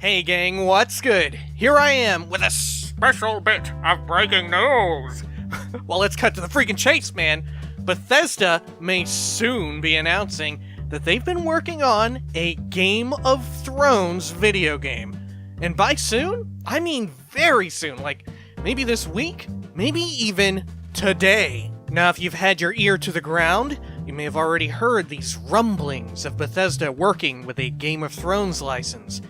Hey gang, what's good? Here I am with a special bit of breaking news. Well, let's cut to the freaking chase, man. Bethesda may soon be announcing that they've been working on a Game of Thrones video game. And by soon, I mean very soon, like maybe this week, maybe even today. Now, if you've had your ear to the ground, you may have already heard these rumblings of Bethesda working with a Game of Thrones license.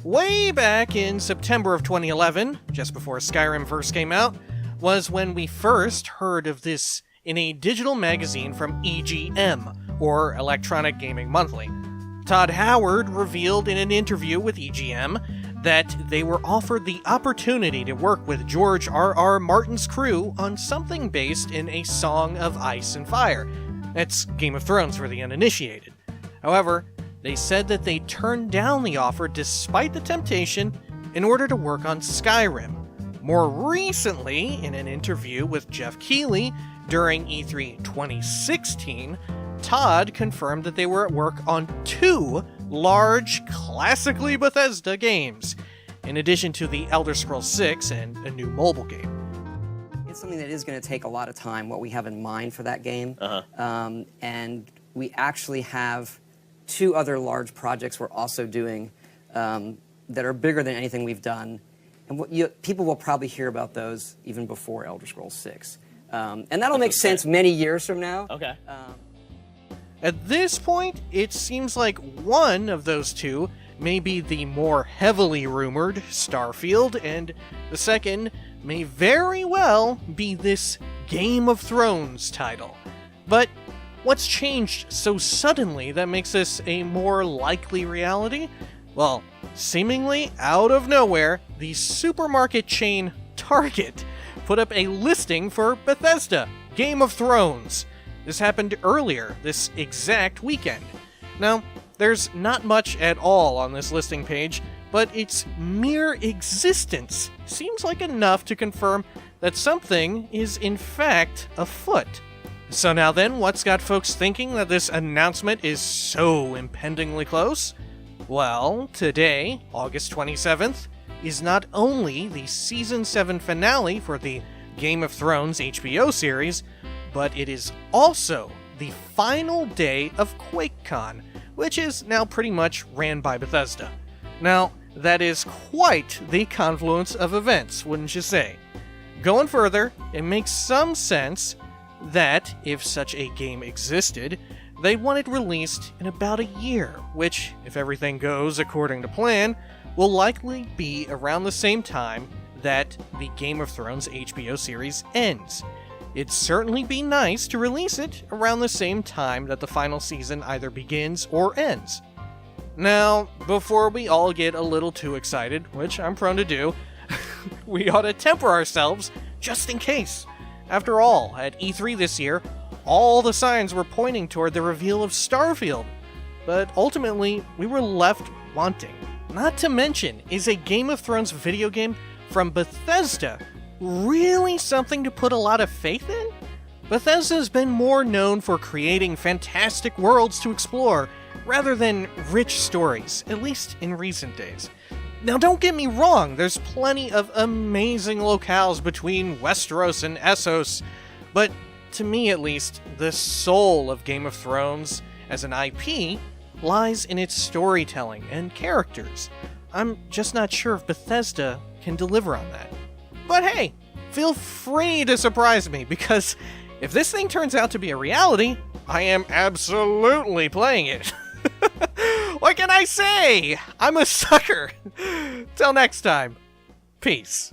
Way back in September of 2011, just before Skyrim first came out, was when we first heard of this in a digital magazine from EGM, or Electronic Gaming Monthly. Todd Howard revealed in an interview with EGM that they were offered the opportunity to work with George R.R. Martin's crew on something based in A Song of Ice and Fire. That's Game of Thrones for the uninitiated. However, they said that they turned down the offer despite the temptation in order to work on Skyrim. More recently, in an interview with Jeff Keighley during E3 2016, Todd confirmed that they were at work on two large, classically Bethesda games, in addition to the Elder Scrolls 6 and a new mobile game. It's something that is going to take a lot of time, what we have in mind for that game. And we actually have two other large projects we're also doing that are bigger than anything we've done. And people will probably hear about those even before Elder Scrolls 6. And that'll make sense many years from now. Okay. At this point, it seems like one of those two may be the more heavily rumored Starfield, and the second may very well be this Game of Thrones title. But what's changed so suddenly that makes this a more likely reality? Well, seemingly out of nowhere, the supermarket chain Target put up a listing for Bethesda, Game of Thrones. This happened earlier this exact weekend. Now, there's not much at all on this listing page, but its mere existence seems like enough to confirm that something is in fact afoot. So now then, what's got folks thinking that this announcement is so impendingly close? Well, today, August 27th, is not only the Season 7 finale for the Game of Thrones HBO series, but it is also the final day of QuakeCon, which is now pretty much ran by Bethesda. Now, that is quite the confluence of events, wouldn't you say? Going further, it makes some sense that, if such a game existed, they want it released in about a year, which, if everything goes according to plan, will likely be around the same time that the Game of Thrones HBO series ends. It'd certainly be nice to release it around the same time that the final season either begins or ends. Now, before we all get a little too excited, which I'm prone to do, we ought to temper ourselves just in case. After all, at E3 this year, all the signs were pointing toward the reveal of Starfield, but ultimately we were left wanting. Not to mention, is a Game of Thrones video game from Bethesda really something to put a lot of faith in? Bethesda's been more known for creating fantastic worlds to explore, rather than rich stories, at least in recent days. Now don't get me wrong, there's plenty of amazing locales between Westeros and Essos, but to me at least, the soul of Game of Thrones as an IP lies in its storytelling and characters. I'm just not sure if Bethesda can deliver on that. But hey, feel free to surprise me, because if this thing turns out to be a reality, I am absolutely playing it. What can I say? I'm a sucker. Till next time, peace.